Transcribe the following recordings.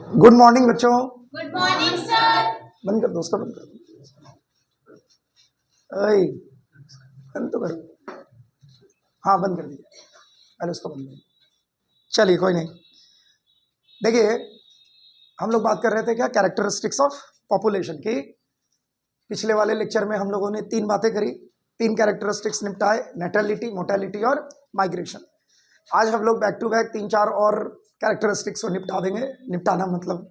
Good morning बच्चों। Good morning sir. बंद कर दो उसका, बंद कर दो। अरे बंद तो करो। हाँ बंद कर दीजिए, पहले उसको बंद कर। चलिए कोई नहीं। देखिए हम लोग बात कर रहे थे क्या, कैरेक्टरिस्टिक्स ऑफ पॉपुलेशन की। पिछले वाले लेक्चर में हम लोगों ने 3 बातें करी, 3 कैरेक्टरिस्टिक्स निपटाए, नेटलिटी, मोर्टेलिटी और माइग्रेशन। आज हम लोग बैक टू बैक 3-4 और कैरेक्टरिस्टिक्स को निपटा देंगे। निपटाना मतलब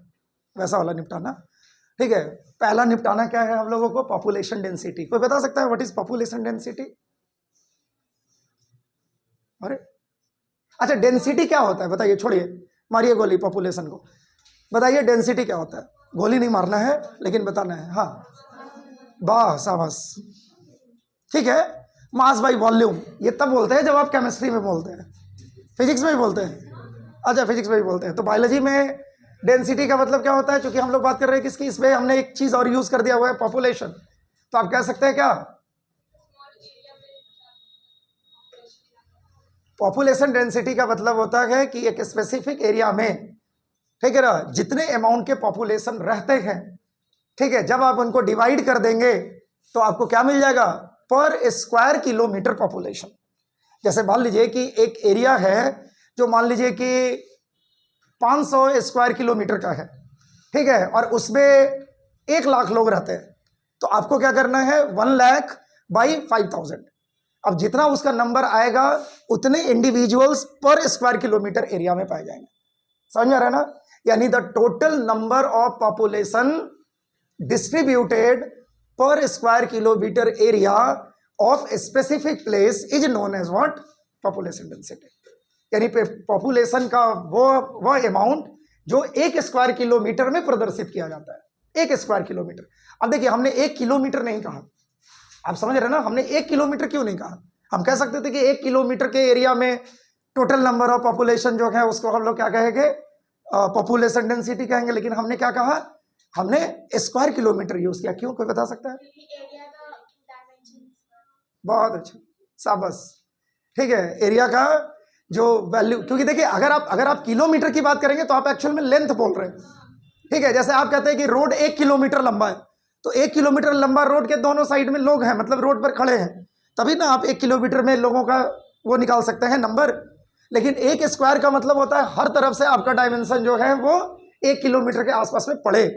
वैसा वाला निपटाना, ठीक है। पहला निपटाना क्या है हम लोगों को, पॉपुलेशन डेंसिटी। कोई बता सकता है व्हाट इज पॉपुलेशन डेंसिटी? अरे अच्छा, डेंसिटी क्या होता है बताइए, छोड़िए मारिए गोली पॉपुलेशन को। बताइए डेंसिटी क्या होता है? गोली नहीं मारना है लेकिन बताना है। हाँ वाह शाबाश, ठीक है। मास बाई वॉल्यूम, ये तब बोलते हैं जब आप केमिस्ट्री में बोलते हैं, फिजिक्स में भी बोलते हैं। अच्छा फिजिक्स में भी बोलते हैं, तो बायोलॉजी में डेंसिटी का मतलब क्या होता है? क्योंकि हम लोग बात कर रहे हैं किसकी, इसमें हमने एक चीज और यूज कर दिया हुआ है, पॉपुलेशन। तो आप कह सकते हैं क्या, पॉपुलेशन डेंसिटी का मतलब होता है कि एक स्पेसिफिक एरिया में, ठीक है ना, जितने अमाउंट के पॉपुलेशन रहते हैं, ठीक है, जब आप उनको डिवाइड कर देंगे तो आपको क्या मिल जाएगा, पर स्क्वायर किलोमीटर पॉपुलेशन। जैसे मान लीजिए कि एक एरिया है जो मान लीजिए कि 500 स्क्वायर किलोमीटर का है, ठीक है, और उसमें 1 लाख लोग रहते हैं, तो आपको क्या करना है, 1 लाख बाई 5000। अब जितना उसका नंबर आएगा उतने इंडिविजुअल्स पर स्क्वायर किलोमीटर एरिया में पाए जाएंगे। समझ में आ रहा है ना? यानी the total number of population distributed per square kilometre area of specific place is known as what, population density. यानी पॉपुलेशन का वो अमाउंट जो 1 स्क्वायर किलोमीटर में प्रदर्शित किया जाता है, 1 स्क्वायर किलोमीटर। अब देखिए हमने 1 किलोमीटर नहीं कहा, आप समझ रहे हैं ना, हमने 1 किलोमीटर क्यों नहीं कहा? हम कह सकते थे कि 1 किलोमीटर के एरिया में टोटल नंबर ऑफ पॉपुलेशन जो है उसको हम लोग क्या कहेंगे, पॉपुलेशन डेंसिटी कहेंगे। लेकिन हमने क्या कहा, हमने स्क्वायर किलोमीटर यूज किया। क्यों, कोई बता सकता है? बहुत अच्छा, शाबाश, ठीक है। एरिया का जो वैल्यू, क्योंकि देखिए अगर आप किलोमीटर की बात करेंगे तो आप एक्चुअल में लेंथ बोल रहे हैं, ठीक है। जैसे आप कहते हैं कि रोड 1 किलोमीटर लंबा है, तो 1 किलोमीटर लंबा रोड के दोनों साइड में लोग हैं, मतलब रोड पर खड़े हैं, तभी ना आप 1 किलोमीटर में लोगों का वो निकाल सकते हैं नंबर। लेकिन 1 स्क्वायर का मतलब होता है हर तरफ से आपका डायमेंशन जो है वो 1 किलोमीटर के आसपास में पड़े,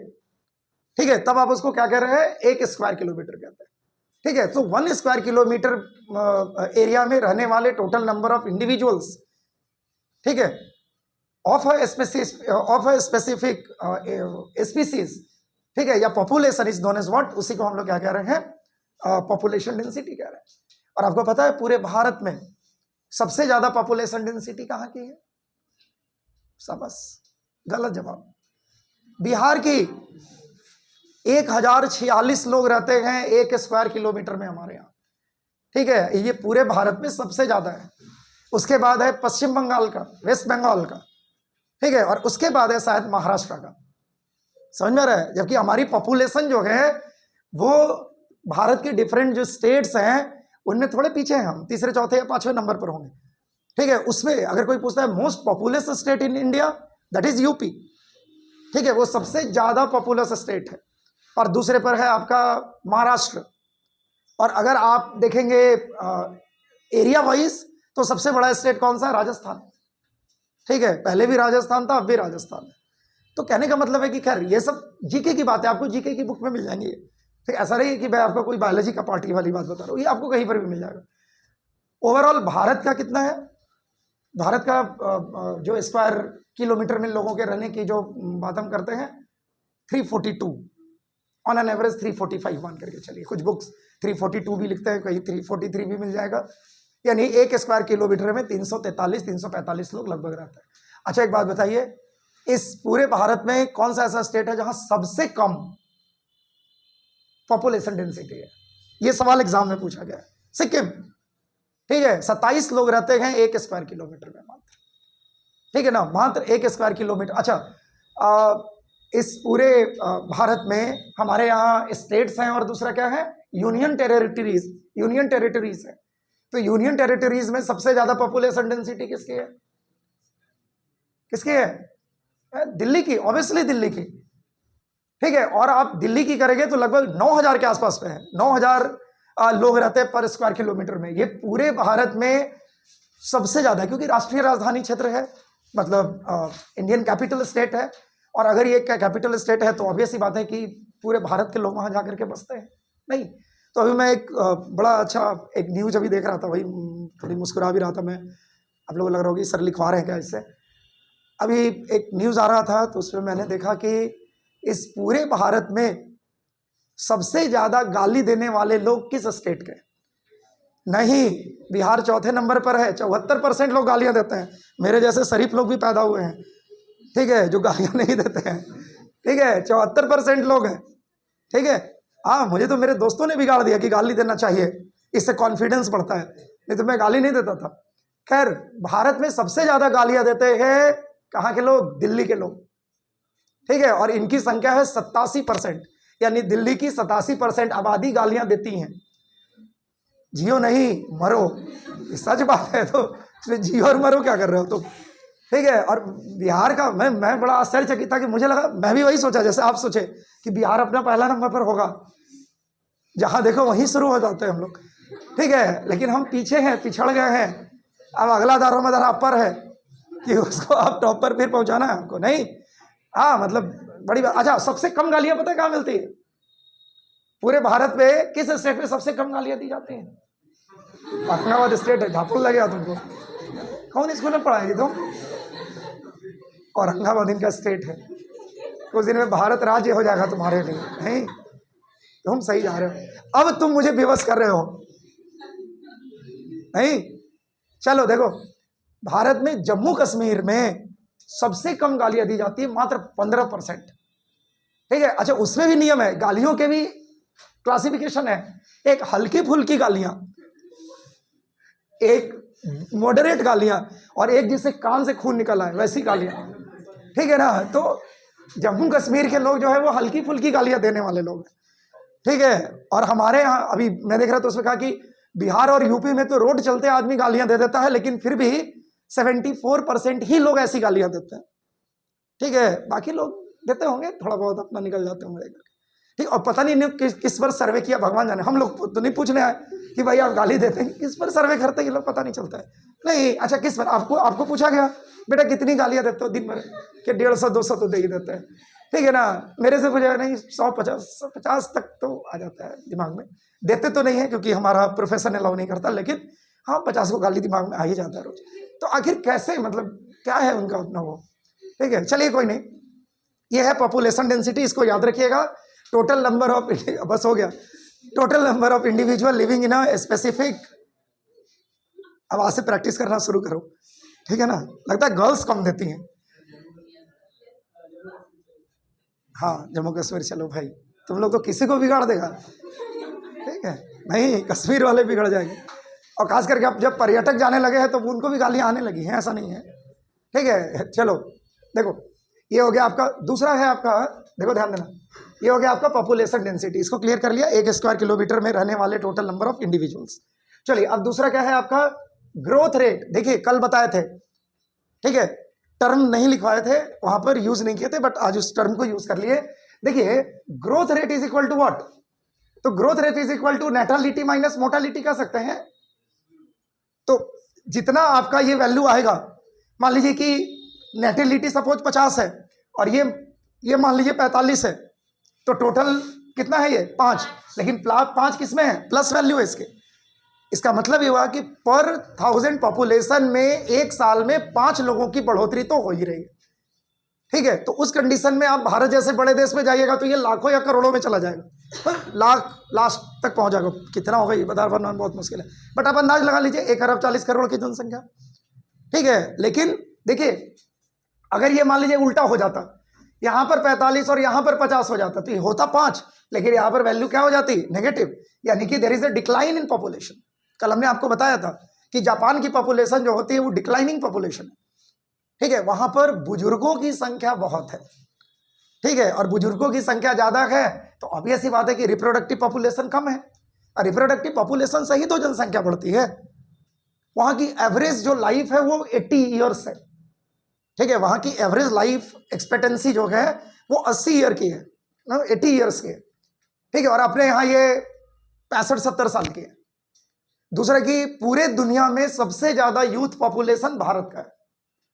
ठीक है, तब आप उसको क्या कह रहे हैं, 1 स्क्वायर किलोमीटर कहते हैं, ठीक है। तो 1 स्क्वायर किलोमीटर एरिया में रहने वाले टोटल नंबर ऑफ इंडिविजुअल्स, ठीक है, ऑफ अ स्पेसिफिक स्पीसीज, ठीक है, या population is known as what, उसी को हम लोग क्या कह रहे हैं, पॉपुलेशन डेंसिटी कह रहे हैं। और आपको पता है पूरे भारत में सबसे ज्यादा पॉपुलेशन डेंसिटी कहाँ की है? शाबाश, गलत जवाब। बिहार की 1046 लोग रहते हैं 1 स्क्वायर किलोमीटर में हमारे यहाँ, ठीक है, ये पूरे भारत में सबसे ज्यादा है। उसके बाद है पश्चिम बंगाल का, वेस्ट बंगाल का, ठीक है, और उसके बाद है शायद महाराष्ट्र का। समझ में आ रहा है? जबकि हमारी पॉपुलेशन जो है वो भारत के डिफरेंट जो स्टेट्स हैं उनमें थोड़े पीछे हैं, हम तीसरे चौथे या 5वें नंबर पर होंगे, ठीक है। उसमें अगर कोई पूछता है most populous state in India, that is UP, ठीक है, वो सबसे ज्यादा पॉपुलस स्टेट है। और दूसरे पर है आपका महाराष्ट्र। और अगर आप देखेंगे एरिया वाइज तो सबसे बड़ा स्टेट कौन सा है? राजस्थान, ठीक है, पहले भी राजस्थान था, अब भी राजस्थान है। तो कहने का मतलब है कि खैर ये सब जीके की बात है, आपको जीके की बुक में मिल जाएंगी। फिर ऐसा नहीं कि मैं आपको कोई बायोलॉजी का पार्टी वाली बात बता रहा हूँ, ये आपको कहीं पर भी मिल जाएगा। ओवरऑल भारत का कितना है, भारत का जो स्क्वायर किलोमीटर में लोगों के रहने की जो बात हम करते हैं, 342 ऑन एन एवरेज, 345 मान करके चलिए। कुछ बुक्स 342 भी लिखते हैं, कहीं 343 भी मिल जाएगा। यानी 1 स्क्वायर किलोमीटर में 343-345 लोग लगभग रहते हैं। अच्छा एक बात बताइए, इस पूरे भारत में कौन सा ऐसा स्टेट है जहां सबसे कम पॉपुलेशन डेंसिटी है? यह सवाल एग्जाम में पूछा गया है। सिक्किम, ठीक है, 27 लोग रहते हैं 1 स्क्वायर किलोमीटर में मात्र, ठीक है ना, मात्र 1 स्क्वायर किलोमीटर। अच्छा इस पूरे भारत में हमारे यहाँ स्टेट्स हैं और दूसरा क्या है, यूनियन टेरिटरीज, यूनियन टेरिटरीज है। तो यूनियन टेरिटरीज में सबसे ज्यादा पॉपुलेशन डेंसिटी किसकी है? किसकी है? दिल्ली की, ऑब्वियसली दिल्ली की, ठीक है। और आप दिल्ली की करेंगे तो लगभग 9,000 के आसपास पे है, 9,000 लोग रहते हैं पर स्क्वायर किलोमीटर में। ये पूरे भारत में सबसे ज्यादा है, क्योंकि राष्ट्रीय राजधानी क्षेत्र है, मतलब इंडियन कैपिटल स्टेट है। और अगर ये कैपिटल स्टेट है तो ऑब्वियस ही बात है कि पूरे भारत के लोग वहां जाकर के बसते हैं। नहीं तो अभी मैं एक बड़ा अच्छा एक न्यूज अभी देख रहा था, वही थोड़ी मुस्कुरा भी रहा था मैं। आप लोगों को लग रहा होगा सर लिखवा रहे हैं क्या इससे। अभी एक न्यूज आ रहा था तो उसमें मैंने देखा कि इस पूरे भारत में सबसे ज्यादा गाली देने वाले लोग किस स्टेट के? नहीं, बिहार चौथे नंबर पर है। 74% लोग गालियां देते हैं। मेरे जैसे शरीफ लोग भी पैदा हुए हैं, ठीक है, जो गालियां नहीं देते हैं, ठीक है। 74% लोग हैं, ठीक है। हाँ, मुझे तो मेरे दोस्तों ने बिगाड़ दिया कि गाली देना चाहिए, इससे कॉन्फिडेंस बढ़ता है, नहीं तो मैं गाली नहीं देता था। खैर, भारत में सबसे ज्यादा गालियां देते हैं कहाँ के लोग? दिल्ली के लोग, ठीक है। और इनकी संख्या है 87%, यानी दिल्ली की 87% आबादी गालियां देती हैं। जियो नहीं मरो, ये सच बात है। तो इसमें जियो और मरो क्या कर रहे हो तुम, ठीक है। और बिहार का मैं बड़ा आश्चर्यचकित था कि मुझे लगा, मैं भी वही सोचा जैसे आप सोचे कि बिहार अपना पहला नंबर पर होगा, जहां देखो वहीं शुरू हो जाते हैं हम लोग, ठीक है। लेकिन हम पीछे हैं, पिछड़ गए हैं। अब अगला दारोमदार आप पर है कि उसको आप टॉप पर फिर पहुंचाना है हमको, नहीं। हाँ, मतलब बड़ी बात। अच्छा, सबसे कम गालियां पता है कहाँ मिलती है? पूरे भारत में किस स्टेट में सबसे कम गालियां दी जाती हैं? औरंगाबाद स्टेट है। झापुर लगेगा तुमको, कौन स्कूल में पढ़ाएगी तुम? औरंगाबाद इनका स्टेट है। कुछ दिन में भारत राज्य हो जाएगा तुम्हारे लिए, नहीं? तुम सही जा रहे हो। अब तुम मुझे विवश कर रहे हो, नहीं? चलो देखो, भारत में जम्मू कश्मीर में सबसे कम गालियां दी जाती है, मात्र 15%, ठीक है। अच्छा, उसमें भी नियम है, गालियों के भी क्लासिफिकेशन है। एक हल्की फुल्की गालियां, एक मॉडरेट गालियां, और एक जिससे कान से खून निकल आए वैसी गालियां, ठीक है ना। तो जम्मू कश्मीर के लोग जो है वो हल्की फुल्की गालियां देने वाले लोग, ठीक है। और हमारे यहाँ अभी मैं देख रहा था, उसमें कहा कि बिहार और यूपी में तो रोड चलते आदमी गालियां दे देता है, लेकिन फिर भी 74% ही लोग ऐसी गालियां देते हैं, ठीक है। बाकी लोग देते होंगे थोड़ा बहुत, अपना निकल जाते होंगे, ठीक। और पता नहीं किस पर सर्वे किया, भगवान जाने। हम लोग तो नहीं पूछने आए कि भाई आप गाली देते हैं, किस पर सर्वे करते हैं ये लोग, पता नहीं चलता है। नहीं, अच्छा, किस पर आपको पूछा गया बेटा कितनी गालियां देते हो दिन भर के? 150-200 तो दे ही देते हैं, ठीक है ना। मेरे से पूछा नहीं, 100-50 तक तो आ जाता है दिमाग में। देते तो नहीं है क्योंकि हमारा प्रोफेशन अलाउ नहीं करता, लेकिन हाँ 50 को गाली दिमाग में आ ही जाता है रोज। तो आखिर कैसे, मतलब क्या है उनका अपना वो, ठीक है। चलिए कोई नहीं, ये है पॉपुलेशन डेंसिटी, इसको याद रखिएगा। टोटल नंबर ऑफ, बस हो गया, total number of individual living in a specific. अब आज से प्रैक्टिस करना शुरू करो, ठीक है ना। लगता है गर्ल्स कम देती हैं। हाँ, जम्मू कश्मीर चलो भाई, तुम लोग तो किसी को बिगाड़ देगा, ठीक है। नहीं, कश्मीर वाले बिगड़ जाएंगे। और खास करके अब जब पर्यटक जाने लगे हैं तो उनको भी गालियां आने लगी हैं, ऐसा नहीं है, ठीक है। चलो देखो, ये हो गया आपका। दूसरा है आपका, देखो ध्यान देना, ये हो गया आपका पॉपुलेशन डेंसिटी। इसको क्लियर कर लिया, 1 स्क्वायर किलोमीटर में रहने वाले टोटल नंबर ऑफ इंडिविजुअल्स। चलिए, अब दूसरा क्या है आपका? Growth rate. देखिए कल बताए थे, ठीक है, टर्म नहीं लिखवाए थे वहां पर, यूज नहीं किए थे, बट आज उस टर्म को यूज कर लिए। देखिए, growth rate is equal to what? तो growth rate is equal to natality minus mortality कह सकते हैं। तो जितना आपका ये वैल्यू आएगा, मान लीजिए कि नेटलिटी सपोज 50 है और ये मान लीजिए 45 है, तो टोटल कितना है? ये 5। लेकिन 5 किस में है? प्लस वैल्यू है इसके। इसका मतलब ये हुआ कि पर 1000 पॉपुलेशन में एक साल में 5 लोगों की बढ़ोतरी तो हो ही रही है, ठीक है। तो उस कंडीशन में आप भारत जैसे बड़े देश में जाइएगा तो ये लाखों या करोड़ों में चला जाएगा, लाख लास्ट तक पहुंच जाएगा। कितना होगा ये बता पाना बहुत मुश्किल है, बट आप अंदाज लगा लीजिए 1 अरब 40 करोड़ की जनसंख्या, ठीक है। लेकिन देखिए, अगर ये मान लीजिए उल्टा हो जाता, यहां पर 45 और यहां पर 50 हो जाता, तो ये होता 5, लेकिन यहां पर वैल्यू क्या हो जाती? नेगेटिव, यानी कि there is a decline in population. कल हमने आपको बताया था कि जापान की पॉपुलेशन जो होती है वो डिक्लाइनिंग पॉपुलेशन है, ठीक है। वहां पर बुजुर्गों की संख्या बहुत है, ठीक है, और बुजुर्गों की संख्या ज्यादा है तो ऑब्वियस ही बात है कि रिप्रोडक्टिव पॉपुलेशन कम है, और रिप्रोडक्टिव पॉपुलेशन से ही तो जनसंख्या बढ़ती है। वहां की एवरेज जो लाइफ है वो 80 ईयर्स है, ठीक है, वहां की एवरेज लाइफ एक्सपेक्टेंसी जो है वो 80 ईयर की है, 80 ईयर्स की है। ठीक है, और अपने यहाँ ये 65-70 साल की है। दूसरा कि पूरे दुनिया में सबसे ज्यादा यूथ पॉपुलेशन भारत का है।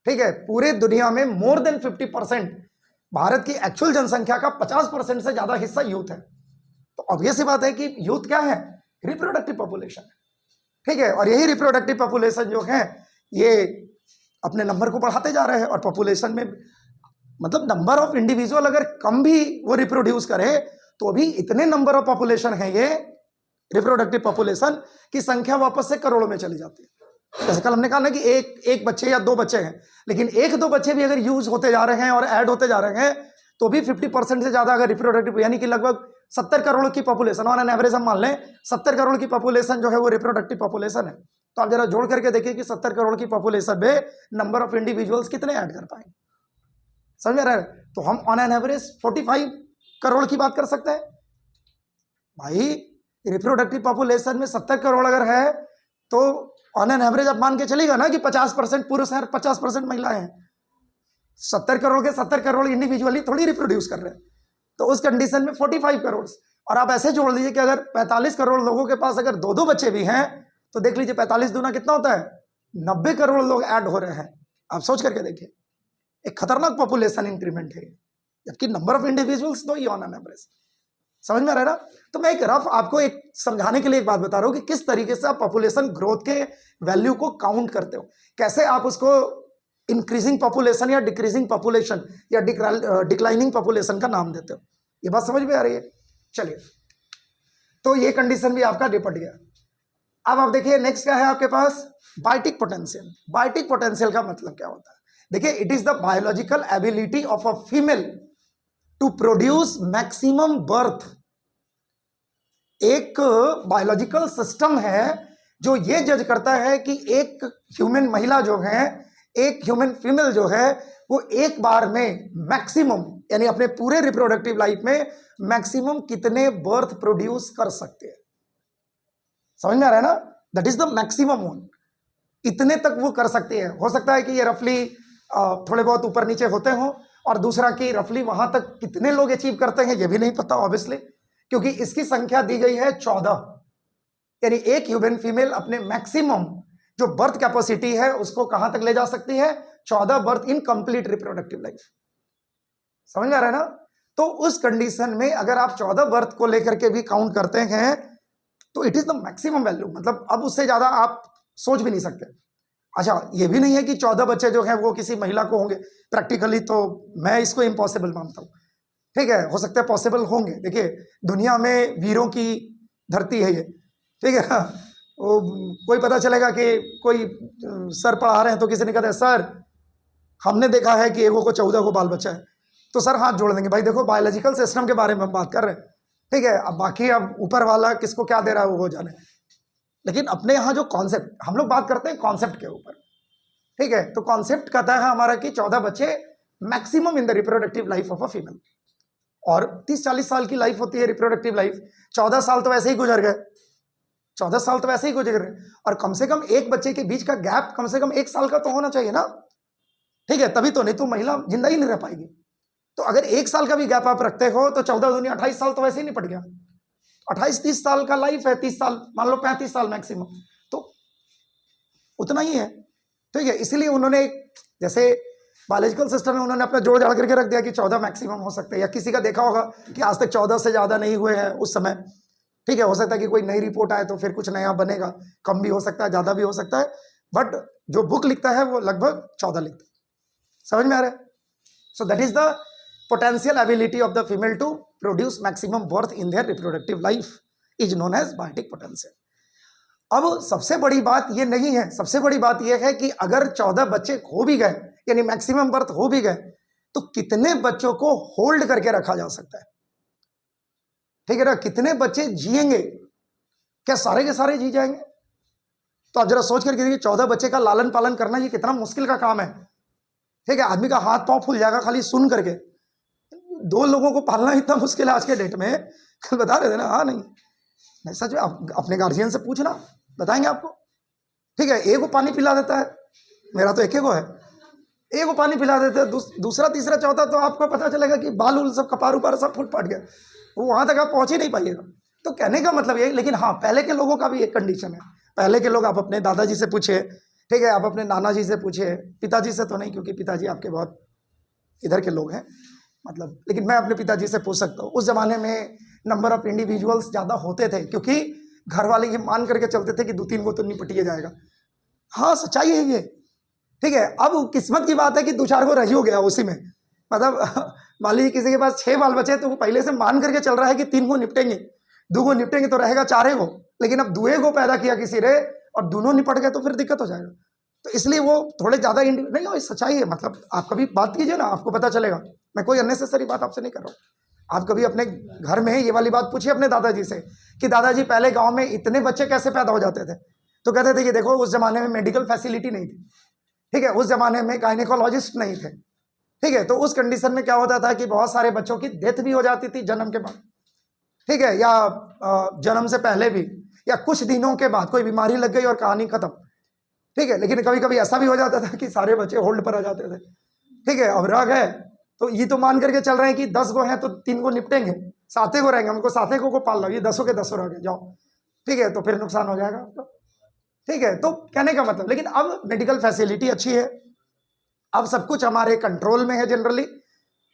ठीक है, पूरे दुनिया में मोर देन 50%, भारत की एक्चुअल जनसंख्या का 50% से ज्यादा हिस्सा यूथ है। तो ऑब्वियस सी बात है कि यूथ क्या है, रिप्रोडक्टिव पॉपुलेशन। ठीक है, और यही रिप्रोडक्टिव पॉपुलेशन जो है ये अपने नंबर को बढ़ाते जा रहे हैं, और पॉपुलेशन में मतलब नंबर ऑफ इंडिविजुअल अगर कम भी वो रिप्रोड्यूस करे तो भी इतने नंबर ऑफ पॉपुलेशन है ये रिप्रोडक्टिव पॉपुलेशन की संख्या वापस से करोड़ों में चली जाती है। जैसे कल हमने कहा ना कि एक बच्चे या 2 बच्चे हैं, लेकिन 1-2 बच्चे भी अगर यूज होते जा रहे हैं और ऐड होते जा रहे हैं तो भी 50% से ज्यादा अगर रिप्रोडक्टिव, यानी कि लगभग 70 करोड़ की पॉपुलेशन, ऑन एन एवरेज हम मान लें 70 करोड़ की पॉपुलेशन जो है वो रिप्रोडक्टिव पॉपुलेशन है। तो आप जरा जोड़ करके देखिए कि 70 करोड़ की पॉपुलेशन में नंबर ऑफ इंडिविजुअल्स कितने ऐड कर पाएंगे, समझ में रहा है? तो हम ऑन एन एवरेज 45 करोड़ की बात कर सकते हैं। भाई रिप्रोडक्टिव पॉपुलेशन में 70 करोड़ अगर है तो ऑन एन एवरेज आप मान के चलेगा ना कि 50% पुरुष हैं, 50% महिलाएं हैं। 70 करोड़ के 70 करोड़ इंडिविजुअली थोड़ी रिप्रोड्यूस कर रहे हैं। तो उस कंडीशन में 45 करोड़, और आप ऐसे जोड़ लीजिए कि अगर 45 करोड़ लोगों के पास अगर 2-2 बच्चे भी हैं तो देख लीजिए 45 दूना कितना होता है, 90 करोड़ लोग ऐड हो रहे हैं। आप सोच करके देखिए, एक खतरनाक पॉपुलेशन इंक्रीमेंट है, जबकि नंबर ऑफ इंडिविजुअल्स तो ही ऑन एन एवरेज। समझ में आ रहा है ना? तो मैं एक रफ आपको एक समझाने के लिए एक बात बता रहा हूं कि किस तरीके से आप पॉपुलेशन ग्रोथ के वैल्यू को काउंट करते हो, कैसे आप उसको इंक्रीजिंग पॉपुलेशन या डिक्रीजिंग पॉपुलेशन या डिक्लाइनिंग पॉपुलेशन का नाम देते हो। ये बात समझ में आ रही है? चलिए, तो ये कंडीशन भी आपका निपट गया। अब आप देखिए नेक्स्ट क्या है आपके पास, बायोटिक पोटेंशियल। बायोटिक पोटेंशियल का मतलब क्या होता है? देखिए, it is the biological ability of a female to produce maximum birth. एक बायोलॉजिकल सिस्टम है जो ये जज करता है कि एक ह्यूमन महिला जो है, एक ह्यूमन फीमेल जो है, वो एक बार में मैक्सिमम, यानी अपने पूरे रिप्रोडक्टिव लाइफ में मैक्सिमम कितने बर्थ प्रोड्यूस कर सकते हैं। समझ में आ रहा है ना? That is the maximum one, इतने तक वो कर सकते हैं। हो सकता है कि ये रफली थोड़े बहुत ऊपर नीचे होते हों, और दूसरा कि रफली वहां तक कितने लोग अचीव करते हैं ये भी नहीं पता ऑब्वियसली, क्योंकि इसकी संख्या दी गई है 14, यानी एक ह्यूमन फीमेल अपने मैक्सिमम जो बर्थ कैपेसिटी है उसको कहां तक ले जा सकती है, 14 birth in complete reproductive life. समझ में आ रहा है ना? तो उस कंडीशन में अगर आप 14 बर्थ को लेकर के भी काउंट करते हैं तो it is the maximum value, मतलब अब उससे ज्यादा आप सोच भी नहीं सकते। अच्छा, ये भी नहीं है कि 14 बच्चे जो हैं वो किसी महिला को होंगे, प्रैक्टिकली तो मैं इसको इम्पॉसिबल मानता हूं। ठीक है, हो सकता है पॉसिबल होंगे। देखिए, दुनिया में वीरों की धरती है ये, ठीक है ना? वो कोई पता चलेगा कि कोई सर पढ़ा रहे हैं तो किसी ने कहता है सर हमने देखा है कि एगो को 14 को बाल बच्चा है, तो सर हाथ जोड़ देंगे। भाई देखो, बायोलॉजिकल सिस्टम के बारे में हम बात कर रहे हैं, ठीक है? अब बाकी अब ऊपर वाला किसको क्या दे रहा है वो जाने, लेकिन अपने यहाँ जो कॉन्सेप्ट, हम लोग बात करते हैं कॉन्सेप्ट के ऊपर, ठीक है? तो कॉन्सेप्ट कहता है हमारा कि 14 बच्चे maximum in the reproductive life of a female, और 30-40 साल की लाइफ होती है रिप्रोडक्टिव लाइफ। 14 साल तो वैसे ही गुजर गए, 14 साल तो वैसे ही गुजर गए, और कम से कम एक बच्चे के बीच का गैप कम से कम 1 साल का तो होना चाहिए ना, ठीक है? तभी तो, नहीं तो महिला जिंदा ही नहीं रह पाएगी। तो अगर 1 साल का भी गैप आप रखते हो तो 14 दूनी 28 साल तो वैसे ही निपट गया। 28-30 साल का लाइफ है, 30 साल मान लो, 35 साल मैक्सिमम, तो उतना ही है, ठीक है? इसीलिए उन्होंने जैसे बायोलॉजिकल सिस्टम में उन्होंने अपना जोड़ जाड़ करके रख दिया कि 14 मैक्सिमम हो सकते हैं, या किसी का देखा होगा कि आज तक 14 से ज्यादा नहीं हुए हैं उस समय, ठीक है? हो सकता है कि कोई नई रिपोर्ट आए तो फिर कुछ नया बनेगा, कम भी हो सकता है, ज्यादा भी हो सकता है, बट जो बुक लिखता है वो लगभग 14 लिखता है। समझ में आ रहा है? So that is the potential ability of the female to produce maximum birth in their reproductive life is known as biotic potential. अब सबसे बड़ी बात ये नहीं है, सबसे बड़ी बात यह है कि अगर 14 बच्चे हो भी गए, यानी मैक्सिमम बर्थ हो भी गए, तो कितने बच्चों को होल्ड करके रखा जा सकता है, ठीक है ना? कितने बच्चे जिएंगे? क्या सारे के सारे जी जाएंगे? तो आप जरा सोच करके देखिए, 14 बच्चे का लालन पालन करना ये कितना मुश्किल का काम है, ठीक है? आदमी का हाथ पांव फूल जाएगा खाली सुन करके। 2 लोगों को पालना इतना मुश्किल है आज के डेट में, कल बता रहे थे ना? हाँ, नहीं सच में, अपने गार्जियन से पूछना, बताएंगे आपको, ठीक है? एक को पानी पिला देता है, मेरा तो एक है, एक को पानी पिला देते, दूसरा तीसरा चौथा तो आपको पता चलेगा कि बाल उल सब कपार उपार सब फूट फाट गया, वो वहाँ तक आप पहुँच ही नहीं पाइएगा। तो कहने का मतलब ये, लेकिन हाँ पहले के लोगों का भी एक कंडीशन है। पहले के लोग, आप अपने दादाजी से पूछे, ठीक है, आप अपने नाना जी से पूछे, पिताजी से तो नहीं क्योंकि पिताजी आपके बहुत इधर के लोग हैं मतलब, लेकिन मैं अपने पिताजी से पूछ सकता हूँ। उस जमाने में नंबर ऑफ इंडिविजुअल्स ज़्यादा होते थे क्योंकि घर वाले ये मान करके चलते थे कि 2-3 को तो निपटिए जाएगा। हाँ सच्चाई है ये, ठीक है। अब किस्मत की बात है कि 2-4 को रही हो गया उसी में, मतलब मान लीजिए किसी के पास 6 बाल बचे तो वो पहले से मान करके चल रहा है कि 3 को निपटेंगे, 2 को निपटेंगे तो रहेगा 4 को, लेकिन अब 2 को पैदा किया किसी ने और दोनों निपट गए तो फिर दिक्कत हो जाएगा। तो इसलिए वो थोड़े ज़्यादा नहीं हो, सच्चाई है। मतलब आप कभी बात कीजिए ना, आपको पता चलेगा। मैं कोई अननेसेसरी बात आपसे नहीं कर रहा हूँ। आप कभी अपने घर में ये वाली बात पूछिए अपने दादाजी से कि दादाजी पहले गांव में इतने बच्चे कैसे पैदा हो जाते थे, तो कहते थे कि देखो उस जमाने में मेडिकल फैसिलिटी नहीं थी, ठीक है, उस जमाने में गायनेकोलॉजिस्ट नहीं थे, ठीक है। तो उस कंडीशन में क्या होता था कि बहुत सारे बच्चों की डेथ भी हो जाती थी जन्म के बाद, ठीक है, या जन्म से पहले भी, या कुछ दिनों के बाद कोई बीमारी लग गई और कहानी खत्म, ठीक है। लेकिन कभी कभी ऐसा भी हो जाता था कि सारे बच्चे होल्ड पर आ जाते थे, ठीक है। अब रह गए तो ये तो मान करके चल रहे हैं कि 10 को हैं तो 3 को निपटेंगे, 7 को रहेंगे, हमको 7 को पाल लो, ये 10 के 10 रह गए, जाओ, ठीक है, तो फिर नुकसान हो जाएगा आपका, ठीक है। तो कहने का मतलब, लेकिन अब मेडिकल फैसिलिटी अच्छी है, अब सब कुछ हमारे कंट्रोल में है जनरली,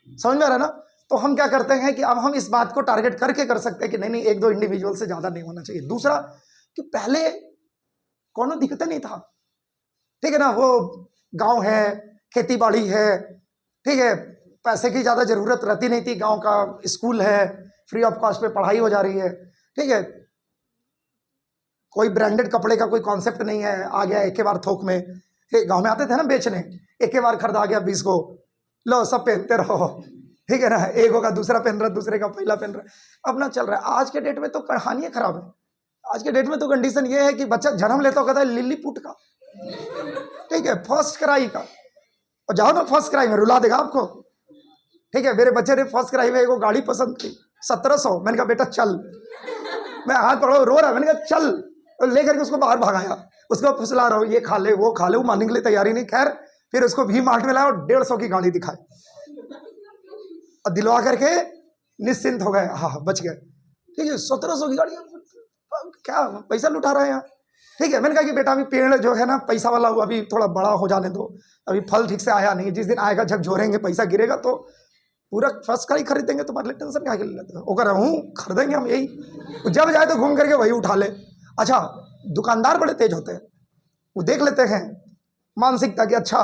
समझ में आ रहा है ना। तो हम क्या करते हैं कि अब हम इस बात को टारगेट करके कर सकते हैं कि नहीं 1-2 इंडिविजुअल से ज्यादा नहीं होना चाहिए। दूसरा कि पहले कोनो दिक्कत नहीं था, ठीक है ना, वो गांव है, खेती बाड़ी है, ठीक है, पैसे की ज्यादा जरूरत रहती नहीं थी, गांव का स्कूल है, फ्री ऑफ कॉस्ट पे पढ़ाई हो जा रही है, ठीक है, कोई ब्रांडेड कपड़े का कोई कॉन्सेप्ट नहीं है, आ गया एक के बार थोक में, गांव में आते थे ना बेचने, एक के बार खरीदा गया 20 को, लो सब पहनते रहो, ठीक है ना, एक होगा दूसरा पहन रहा, दूसरे का पहला पहन रहा, अपना चल रहा है। आज के डेट में तो कहानी खराब है, आज के डेट में तो कंडीशन ये है कि बच्चा जन्म लेता कहता है लिलीपुट का, ठीक है, फर्स्ट क्राई का, और जाओ ना फर्स्ट क्राई में रुला देगा आपको, ठीक है। मेरे बच्चे ने फर्स्ट क्राई में एक गाड़ी पसंद की 1700, मैंने कहा बेटा चल, मैं हाथ पकड़ो, रो रहा, मैंने कहा चल, तो लेकर के उसको बाहर भगाया, उसको फुसला रहा हूँ, ये खा ले वो खा ले, वो मानने के लिए तैयारी नहीं। खैर फिर उसको भी मार्ट में लाया और 150 की गाड़ी दिखाई और दिलवा करके निश्चिंत हो गए, हाँ बच गए, ठीक है। 1700 की गाड़ी, क्या पैसा लुटा रहे हैं यहाँ, ठीक है। मैंने कहा कि बेटा अभी पेड़ जो है ना पैसा वाला, वो अभी थोड़ा बड़ा हो जाने दो, अभी फल ठीक से आया नहीं, जिस दिन आएगा झकझोरेंगे, पैसा गिरेगा तो पूरा फर्स्ट का ही खरीद देंगे, तुम्हारे लिए टेंशन क्या के लेते हो, वो हूँ खरीदेंगे हम, यही जब जाए तो घूम करके वही उठा ले। अच्छा दुकानदार बड़े तेज होते हैं, वो देख लेते हैं मानसिकता कि अच्छा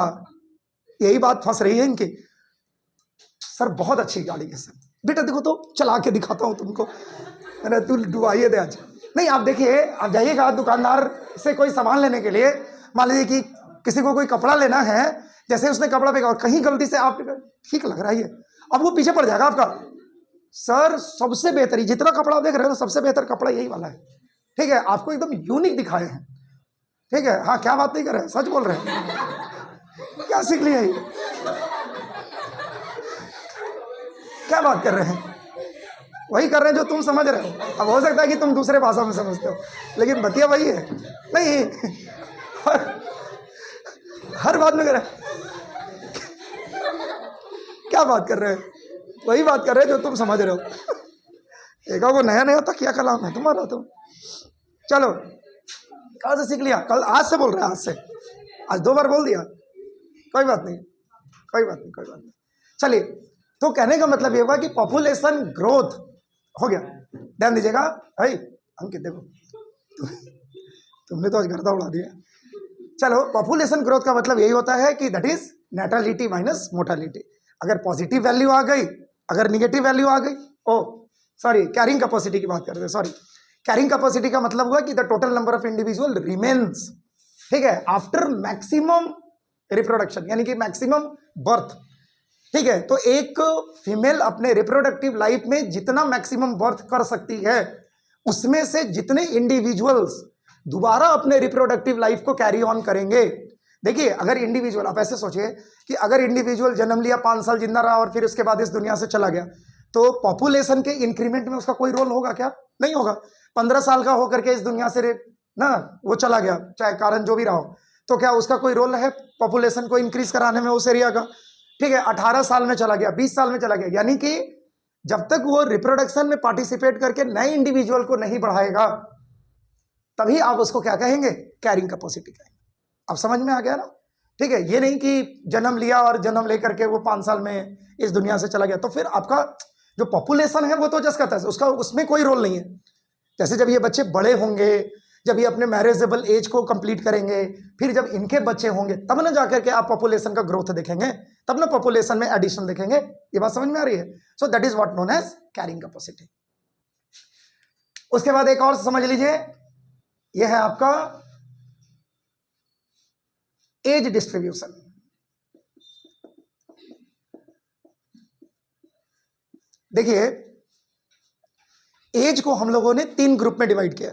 यही बात फंस रही है इनकी, सर बहुत अच्छी गाड़ी है सर, बेटा देखो तो चला के दिखाता हूँ तुमको, अरे तू डुबाइए दे आज, नहीं आप देखिए, आप जाइएगा दुकानदार से कोई सामान लेने के लिए, मान लीजिए कि किसी को कोई कपड़ा लेना है, जैसे उसने कपड़ा फेंका और कहीं गलती से आप ठीक लग रहा है, अब वो पीछे पड़ जाएगा आपका, सर सबसे बेहतरीन जितना कपड़ा देख रहे हो सबसे बेहतर कपड़ा यही वाला है, ठीक है, आपको एकदम यूनिक दिखाए हैं, ठीक है। हाँ क्या बात नहीं कर रहे, सच बोल रहे हैं, क्या सीख लिया ये, क्या बात कर रहे हैं, वही कर रहे हैं जो तुम समझ रहे हो। अब हो सकता है कि तुम दूसरे भाषा में समझते हो, लेकिन बतिया वही है, नहीं हर बात में कर रहे क्या बात कर रहे हैं, वही बात कर रहे हैं जो तुम समझ रहे हो। देखा वो नया नया तकिया कलाम है तुम्हारा, तुम चलो कहाँ से सीख लिया, कल आज से बोल रहे हैं, आज से, आज 2 बार बोल दिया, कोई बात नहीं, कोई बात नहीं, कोई बात नहीं। चलिए, तो कहने का मतलब ये हुआ कि पॉपुलेशन ग्रोथ हो गया, ध्यान दीजिएगा भाई, अंकित देखो तुमने तो आज गर्दा उड़ा दिया। चलो पॉपुलेशन ग्रोथ का मतलब यही होता है कि that is natality minus mortality. अगर पॉजिटिव वैल्यू आ गई, अगर निगेटिव वैल्यू आ गई, ओ सॉरी कैरिंग कैपेसिटी की बात करते हैं, सॉरी कैरिंग कैपेसिटी का मतलब हुआ कि the total number of individual remains, ठीक है, आफ्टर मैक्सिमम रिप्रोडक्शन, यानी कि मैक्सिमम बर्थ, ठीक है। तो एक फीमेल अपने रिप्रोडक्टिव लाइफ में जितना मैक्सिमम बर्थ कर सकती है, उसमें से जितने इंडिविजुअल्स दोबारा अपने रिप्रोडक्टिव लाइफ को कैरी ऑन करेंगे। देखिए अगर इंडिविजुअल, आप ऐसे सोचिए कि अगर इंडिविजुअल जन्म लिया, 5 साल जिंदा रहा और फिर उसके बाद इस दुनिया से चला गया, तो पॉपुलेशन के इंक्रीमेंट में उसका कोई रोल होगा क्या? नहीं होगा। 15 साल का होकर के इस दुनिया से ना वो चला गया, चाहे कारण जो भी रहा हो, तो क्या उसका कोई रोल है पॉपुलेशन को इंक्रीज कराने में उस एरिया का? ठीक है, 18 साल में चला गया, 20 साल में चला गया, यानी कि जब तक वो रिप्रोडक्शन में पार्टिसिपेट करके नए इंडिविजुअल को नहीं बढ़ाएगा तभी आप उसको क्या कहेंगे? कैरिंग कैपेसिटी कहेंगे। अब समझ में आ गया ना? ठीक है, ये नहीं कि जन्म लिया और जन्म लेकर के वो 5 साल में इस दुनिया से चला गया तो फिर आपका जो पॉपुलेशन है वो तो जस्ट कहता है उसका, उसमें कोई रोल नहीं है। जैसे जब ये बच्चे बड़े होंगे, जब ये अपने मैरिजेबल एज को कंप्लीट करेंगे, फिर जब इनके बच्चे होंगे तब ना जाकर के आप पॉपुलेशन का ग्रोथ देखेंगे, तब ना पॉपुलेशन में एडिशन देखेंगे। ये बात समझ में आ रही है? So that is what known as carrying capacity. उसके बाद एक और समझ लीजिए, यह है आपका एज डिस्ट्रीब्यूशन। देखिए, एज को हम लोगों ने 3 ग्रुप में डिवाइड किया।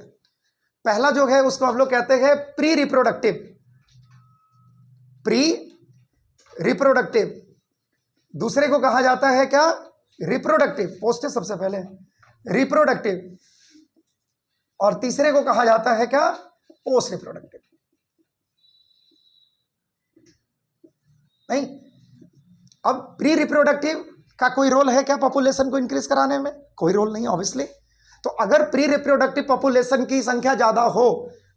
पहला जो है उसको हम लोग कहते हैं प्री रिप्रोडक्टिव। Pre reproductive. दूसरे को कहा जाता है क्या? रिप्रोडक्टिव। पोस्ट है सबसे पहले रिप्रोडक्टिव। और तीसरे को कहा जाता है क्या? Post reproductive. नहीं, अब प्री रिप्रोडक्टिव का कोई रोल है क्या पॉपुलेशन को इंक्रीज कराने में? कोई रोल नहीं ऑब्वियसली। तो अगर प्री रिप्रोडक्टिव पॉपुलेशन की संख्या ज्यादा हो,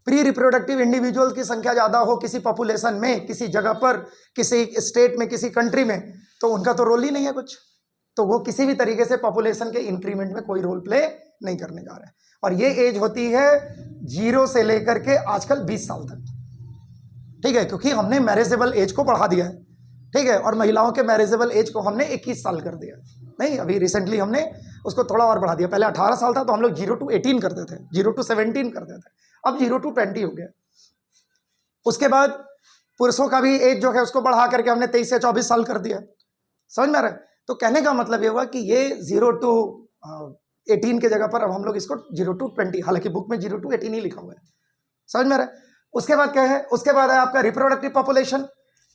प्री रिप्रोडक्टिव इंडिविजुअल की संख्या ज्यादा हो किसी पॉपुलेशन में, किसी जगह पर, किसी स्टेट में, किसी कंट्री में, तो उनका तो रोल ही नहीं है कुछ। तो वो किसी भी तरीके से पॉपुलेशन के इंक्रीमेंट में कोई रोल प्ले नहीं करने जा रहे हैं। और ये एज होती है 0 से लेकर के आजकल 20 साल तक। ठीक है, क्योंकि हमने मैरिजेबल एज को बढ़ा दिया है। ठीक है, और महिलाओं के मैरिजेबल एज को हमने 21 साल कर दिया। नहीं, अभी रिसेंटली हमने उसको थोड़ा और बढ़ा दिया। पहले 18 साल था तो हम लोग 0 to 18 करते थे, 0 to 17 करते थे, अब 0 to 20 हो गया। उसके बाद पुरुषों का भी एज जो है उसको बढ़ा करके हमने 23 से 24 साल कर दिया। समझ में आ रहा है? तो कहने का मतलब ये हुआ कि ये 0 to 18 के जगह पर अब हम लोग इसको 0 to 20, हालांकि बुक में 0 to 18 ही लिखा हुआ है। समझ में आ रहा है? उसके बाद क्या है? उसके बाद है आपका रिप्रोडक्टिव पॉपुलेशन।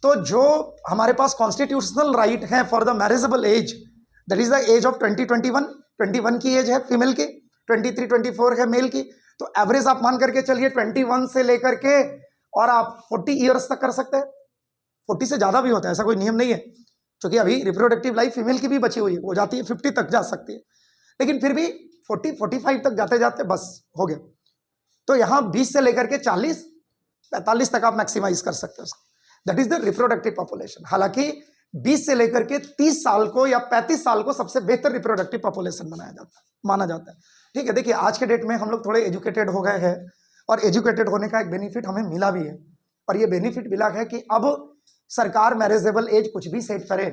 तो जो हमारे पास कॉन्स्टिट्यूशनल राइट है for the marriageable age, that is the age of 21 की एज है फीमेल की, 23-24 है मेल की। तो एवरेज आप मान करके चलिए 21 से लेकर के और आप 40 ईयर्स तक कर सकते हैं। 40 से ज्यादा भी होता है, ऐसा कोई नियम नहीं है, क्योंकि अभी रिप्रोडक्टिव लाइफ फीमेल की भी बची हुई है, वो जाती है 50 तक जा सकती है, लेकिन फिर भी 40-45 तक जाते जाते बस हो गया। तो यहाँ 20 से लेकर के 40-45 तक आप मैक्सिमाइज कर सकते हो उसको। That is the reproductive population. हालांकि 20 से लेकर के 30 साल को या 35 साल को सबसे बेहतर रिप्रोडक्टिव पॉपुलेशन माना जाता है। ठीक है, देखिए आज के डेट में हम लोग थोड़े एजुकेटेड हो गए हैं और एजुकेटेड होने का एक बेनिफिट हमें मिला भी है। और ये बेनिफिट मिला है कि अब सरकार मैरिजेबल एज कुछ भी सेट करे।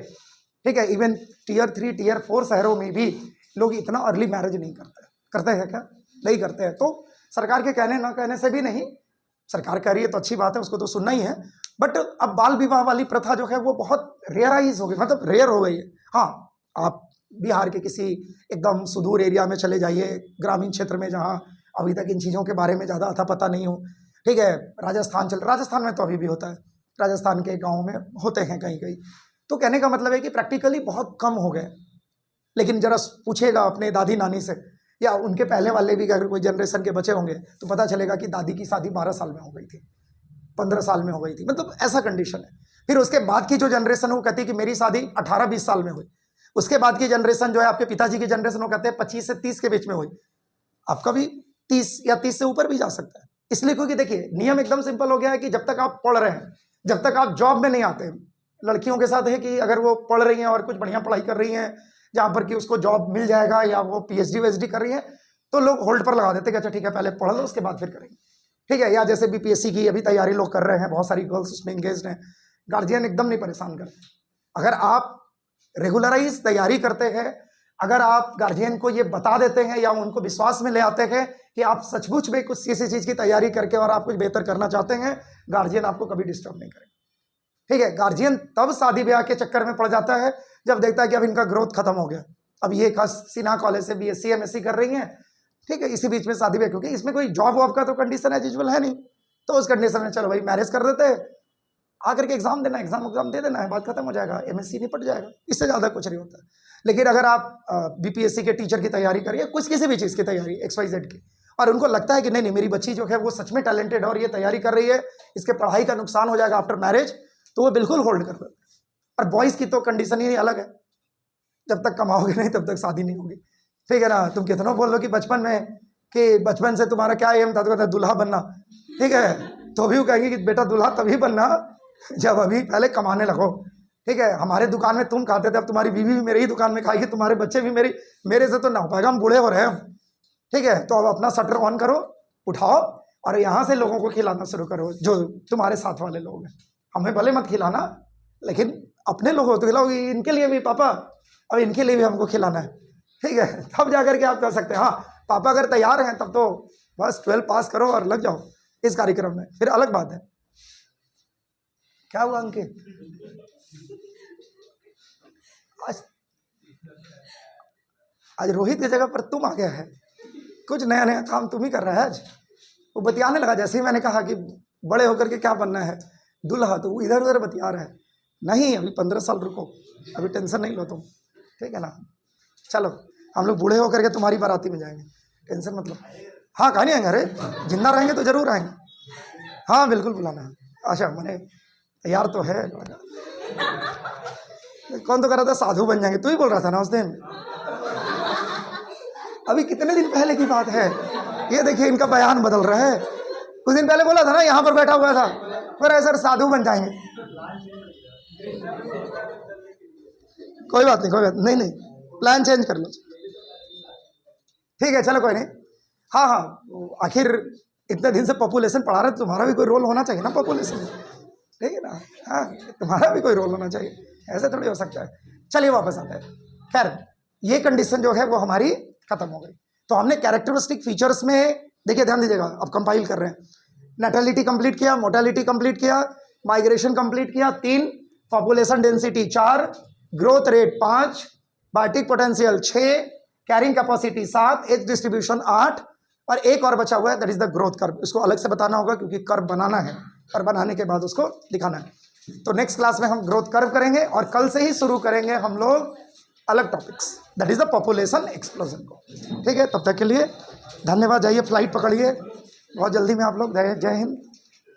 ठीक है, इवन Tier 3 Tier 4 शहरों में भी लोग इतना अर्ली मैरिज नहीं करते हैं क्या? नहीं करते हैं। तो सरकार के कहने ना कहने से भी नहीं, सरकार कह रही है तो अच्छी बात है, उसको तो सुनना ही है। बट अब बाल विवाह वाली प्रथा जो है वो बहुत रेयराइज हो गई, मतलब रेयर हो गई है। हाँ, आप बिहार के किसी एकदम सुदूर एरिया में चले जाइए, ग्रामीण क्षेत्र में, जहाँ अभी तक इन चीज़ों के बारे में ज़्यादा अता पता नहीं हो। ठीक है, राजस्थान में तो अभी भी होता है, राजस्थान के गाँव में होते हैं कहीं कहीं। तो कहने का मतलब है कि प्रैक्टिकली बहुत कम हो गए। लेकिन जरा पूछेगा अपने दादी नानी से या उनके पहले वाले भी, अगर कोई जनरेशन के बच्चे होंगे तो पता चलेगा कि दादी की शादी 12 साल में हो गई थी, 15 साल में हो गई थी, मतलब ऐसा कंडीशन है। फिर उसके बाद की जो जनरेशन है वो कहती है कि मेरी शादी 18-20 साल में हुई। उसके बाद की जनरेशन जो है, आपके पिताजी की जनरेशन, वो कहते हैं 25 से 30 के बीच में हुई। आपका भी 30 या 30 से ऊपर भी जा सकता है। इसलिए क्योंकि देखिए नियम एकदम सिंपल हो गया है कि जब तक आप पढ़ रहे हैं, जब तक आप जॉब में नहीं आते, लड़कियों के साथ है कि अगर वो पढ़ रही हैं और कुछ बढ़िया पढ़ाई कर रही हैं जहाँ पर कि उसको जॉब मिल जाएगा, या वो PhD कर रही है, तो लोग होल्ड पर लगा देते कि अच्छा ठीक है पहले पढ़ लो उसके बाद फिर करेंगे। ठीक है, या जैसे BPSC की अभी तैयारी लोग कर रहे हैं, बहुत सारी गर्ल्स उसमें इंगेज्ड हैं, गार्जियन एकदम नहीं परेशान करते। अगर आप रेगुलराइज तैयारी करते हैं, अगर आप गार्जियन को ये बता देते हैं या उनको विश्वास में ले आते हैं कि आप सचमुच में कुछ किसी चीज़ की तैयारी करके और आप कुछ बेहतर करना चाहते हैं, गार्जियन आपको कभी डिस्टर्ब नहीं करेगा। ठीक है, गार्जियन तब शादी ब्याह के चक्कर में पड़ जाता है जब देखता है कि अब इनका ग्रोथ खत्म हो गया, अब ये सिन्हा कॉलेज से BSc MSc कर रही हैं, ठीक है, इसी बीच में शादी ब्याह, क्योंकि इसमें कोई जॉब वॉब का तो कंडीशन एज यूजुअल है नहीं, तो उस कंडीशन में चलो भाई मैरिज कर देते हैं, आकर के एग्जाम देना, एग्जाम दे देना है, बात खत्म हो जाएगा, MSc निपट जाएगा, इससे ज़्यादा कुछ नहीं होता। लेकिन अगर आप BPSC के टीचर की तैयारी करिए, कुछ किसी भी चीज़ की तैयारी XYZ की, और उनको लगता है कि नहीं नहीं मेरी बच्ची जो है वो सच में टैलेंटेड है और ये तैयारी कर रही है, इसके पढ़ाई का नुकसान हो जाएगा आफ्टर मैरिज, तो वो बिल्कुल होल्ड कर देते हैं। और बॉयज़ की तो कंडीशन ही अलग है, जब तक कमाओगे नहीं तब तक शादी नहीं होगी, ठीक है ना। तुम कितना बोल लो कि बचपन में कि बचपन से तुम्हारा क्या एम था, तो कहता है दूल्हा बनना, ठीक है, तो भी वो कहेंगे कि बेटा दूल्हा तभी बनना जब अभी पहले कमाने लगो, ठीक है। हमारे दुकान में तुम खाते थे, अब तुम्हारी बीवी भी मेरे ही दुकान में खाएगी, तुम्हारे बच्चे भी मेरे से तो ना हो पाएगा, हम बूढ़े हो रहे हैं, ठीक है। तो अब अपना शटर ऑन करो, उठाओ और यहाँ से लोगों को खिलाना शुरू करो, जो तुम्हारे साथ वाले लोग हैं। हमें भले मत खिलाना, लेकिन अपने लोगों को तो खिलाओ, इनके लिए भी पापा, अब इनके लिए भी हमको खिलाना है, ठीक है। तब जाकर के आप कर सकते हैं। हाँ, पापा अगर तैयार हैं तब तो बस 12 पास करो और लग जाओ इस कार्यक्रम में, फिर अलग बात है। क्या हुआ अंकित? आज रोहित की जगह पर तुम आ गया है, कुछ नया नया काम तुम ही कर रहा है आज। वो बतियाने लगा, जैसे ही मैंने कहा कि बड़े होकर के क्या बनना है दूल्हा, तो वो इधर उधर बतिया रहा है। नहीं, अभी 15 साल रुको, अभी टेंशन नहीं लो तुम, ठीक है ना। चलो हम लोग बूढ़े होकर के तुम्हारी बाराती में जाएंगे, टेंशन मत लो। हाँ, कहाँ नहीं आएंगे, अरे जिंदा रहेंगे तो जरूर आएंगे। हाँ बिल्कुल बुलाना है। अच्छा, मैंने तैयार तो है। कौन तो कर रहा था साधु बन जाएंगे, तू ही बोल रहा था ना उस दिन। अभी कितने दिन पहले की बात है, ये देखिए इनका बयान बदल रहा है। कुछ दिन पहले बोला था ना, यहाँ पर बैठा हुआ था, पर सर साधु बन जाएंगे। कोई बात नहीं, कोई बात नहीं, नहीं प्लान चेंज कर लो, ठीक है, चलो कोई नहीं। हाँ हाँ, आखिर इतने दिन से पॉपुलेशन पढ़ा रहे, तुम्हारा भी कोई रोल होना चाहिए ना पॉपुलेशन में, ठीक है ना। हाँ, तुम्हारा भी कोई रोल होना चाहिए, ऐसे थोड़ी हो सकता है। चलिए वापस आते हैं। खैर, ये कंडीशन जो है वो हमारी खत्म हो गई। तो हमने कैरेक्टरिस्टिक फीचर्स में, देखिए ध्यान दीजिएगा, अब कंपाइल कर रहे हैं। नेटेलिटी कंप्लीट किया, मोर्टेलिटी कंप्लीट किया, माइग्रेशन कंप्लीट किया 3, population density 4, growth rate 5, biotic potential 6, carrying capacity 7, age distribution 8, और एक और बचा हुआ है, that is the growth curve. इसको अलग से बताना होगा क्योंकि कर्व बनाना है और बनाने के बाद उसको दिखाना है। तो नेक्स्ट क्लास में हम ग्रोथ कर्व करेंगे और कल से ही शुरू करेंगे हम लोग अलग topics, that is the population explosion को, ठीक है। तब तक के लिए धन्यवाद। जाइए फ्लाइट पकड़िए, बहुत जल्दी में आप लोग। जय हिंद।